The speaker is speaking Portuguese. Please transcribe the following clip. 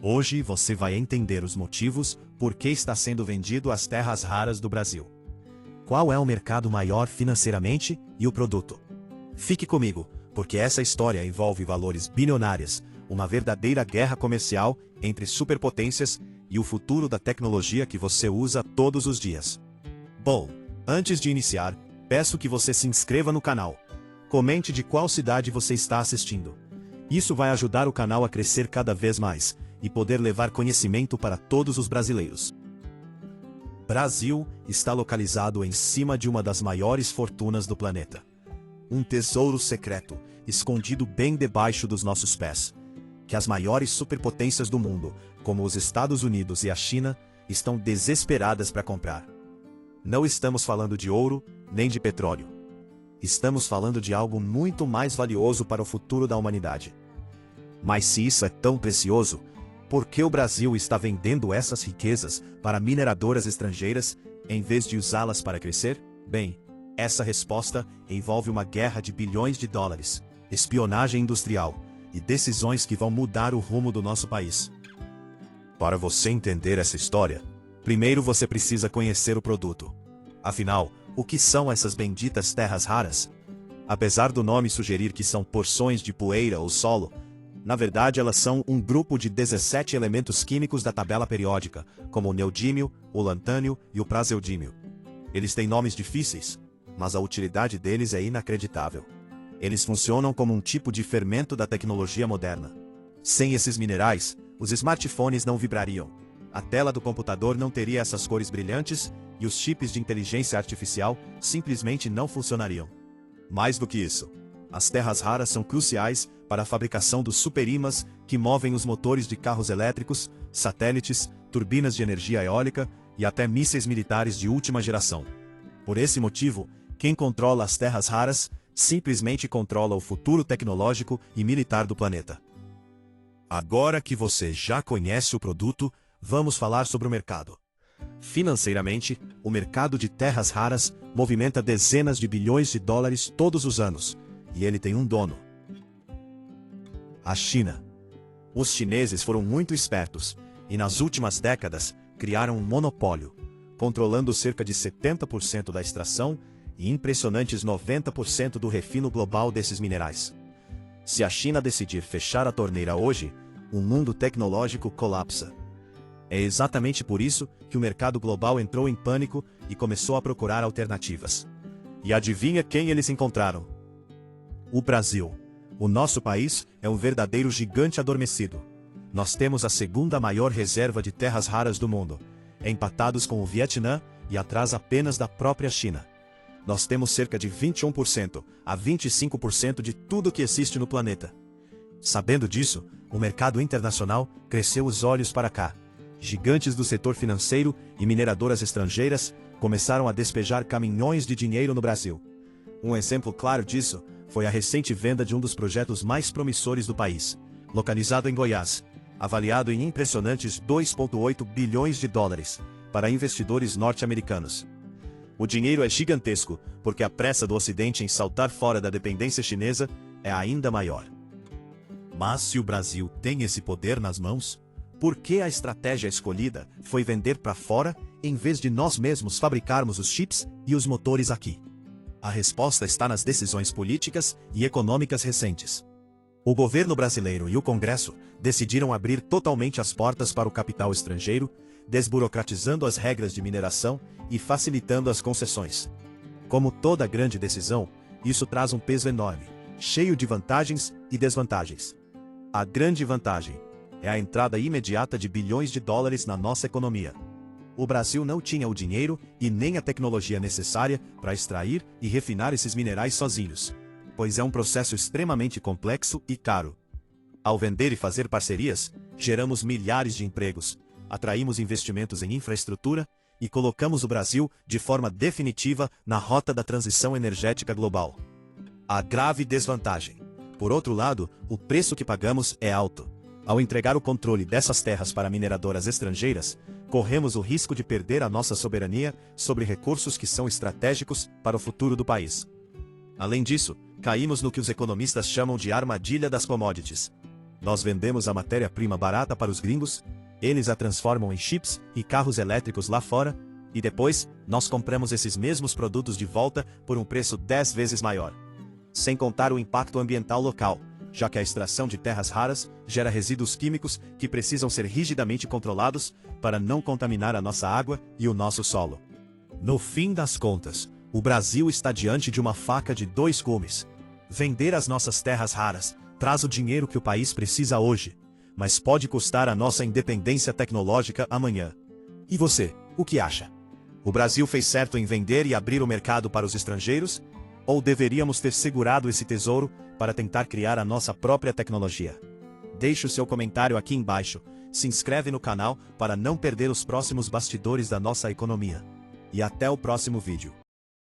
Hoje você vai entender os motivos por que está sendo vendido as terras raras do Brasil. Qual é o mercado maior financeiramente e o produto? Fique comigo, porque essa história envolve valores bilionários, uma verdadeira guerra comercial entre superpotências e o futuro da tecnologia que você usa todos os dias. Bom, antes de iniciar, peço que você se inscreva no canal. Comente de qual cidade você está assistindo. Isso vai ajudar o canal a crescer cada vez mais e poder levar conhecimento para todos os brasileiros. Brasil está localizado em cima de uma das maiores fortunas do planeta. Um tesouro secreto, escondido bem debaixo dos nossos pés, que as maiores superpotências do mundo, como os Estados Unidos e a China, estão desesperadas para comprar. Não estamos falando de ouro, nem de petróleo. Estamos falando de algo muito mais valioso para o futuro da humanidade. Mas se isso é tão precioso, por que o Brasil está vendendo essas riquezas para mineradoras estrangeiras, em vez de usá-las para crescer? Bem, essa resposta envolve uma guerra de bilhões de dólares, espionagem industrial e decisões que vão mudar o rumo do nosso país. Para você entender essa história, primeiro você precisa conhecer o produto. Afinal, o que são essas benditas terras raras? Apesar do nome sugerir que são porções de poeira ou solo, na verdade elas são um grupo de 17 elementos químicos da tabela periódica, como o neodímio, o lantânio e o praseodímio. Eles têm nomes difíceis, mas a utilidade deles é inacreditável. Eles funcionam como um tipo de fermento da tecnologia moderna. Sem esses minerais, os smartphones não vibrariam, a tela do computador não teria essas cores brilhantes e os chips de inteligência artificial simplesmente não funcionariam. Mais do que isso, as terras raras são cruciais para a fabricação dos superímãs que movem os motores de carros elétricos, satélites, turbinas de energia eólica e até mísseis militares de última geração. Por esse motivo, quem controla as terras raras simplesmente controla o futuro tecnológico e militar do planeta. Agora que você já conhece o produto, vamos falar sobre o mercado. Financeiramente, o mercado de terras raras movimenta dezenas de bilhões de dólares todos os anos, e ele tem um dono: a China. Os chineses foram muito espertos, e nas últimas décadas criaram um monopólio, controlando cerca de 70% da extração e impressionantes 90% do refino global desses minerais. Se a China decidir fechar a torneira hoje, o mundo tecnológico colapsa. É exatamente por isso que o mercado global entrou em pânico e começou a procurar alternativas. E adivinha quem eles encontraram? O Brasil. O nosso país é um verdadeiro gigante adormecido. Nós temos a segunda maior reserva de terras raras do mundo, empatados com o Vietnã e atrás apenas da própria China. Nós temos cerca de 21% a 25% de tudo que existe no planeta. Sabendo disso, o mercado internacional cresceu os olhos para cá. Gigantes do setor financeiro e mineradoras estrangeiras começaram a despejar caminhões de dinheiro no Brasil. Um exemplo claro disso foi a recente venda de um dos projetos mais promissores do país, localizado em Goiás, avaliado em impressionantes 2,8 bilhões de dólares, para investidores norte-americanos. O dinheiro é gigantesco, porque a pressa do Ocidente em saltar fora da dependência chinesa é ainda maior. Mas se o Brasil tem esse poder nas mãos, por que a estratégia escolhida foi vender para fora, em vez de nós mesmos fabricarmos os chips e os motores aqui? A resposta está nas decisões políticas e econômicas recentes. O governo brasileiro e o Congresso decidiram abrir totalmente as portas para o capital estrangeiro, desburocratizando as regras de mineração e facilitando as concessões. Como toda grande decisão, isso traz um peso enorme, cheio de vantagens e desvantagens. A grande vantagem é a entrada imediata de bilhões de dólares na nossa economia. O Brasil não tinha o dinheiro e nem a tecnologia necessária para extrair e refinar esses minerais sozinhos, pois é um processo extremamente complexo e caro. Ao vender e fazer parcerias, geramos milhares de empregos, atraímos investimentos em infraestrutura e colocamos o Brasil de forma definitiva na rota da transição energética global. A grave desvantagem: por outro lado, o preço que pagamos é alto. Ao entregar o controle dessas terras para mineradoras estrangeiras, corremos o risco de perder a nossa soberania sobre recursos que são estratégicos para o futuro do país. Além disso, caímos no que os economistas chamam de armadilha das commodities. Nós vendemos a matéria-prima barata para os gringos, eles a transformam em chips e carros elétricos lá fora, e depois, nós compramos esses mesmos produtos de volta por um preço 10 vezes maior. Sem contar o impacto ambiental local, já que a extração de terras raras gera resíduos químicos que precisam ser rigidamente controlados para não contaminar a nossa água e o nosso solo. No fim das contas, o Brasil está diante de uma faca de dois gumes. Vender as nossas terras raras traz o dinheiro que o país precisa hoje, mas pode custar a nossa independência tecnológica amanhã. E você, o que acha? O Brasil fez certo em vender e abrir o mercado para os estrangeiros? Ou deveríamos ter segurado esse tesouro para tentar criar a nossa própria tecnologia? Deixe o seu comentário aqui embaixo, se inscreve no canal para não perder os próximos bastidores da nossa economia. E até o próximo vídeo.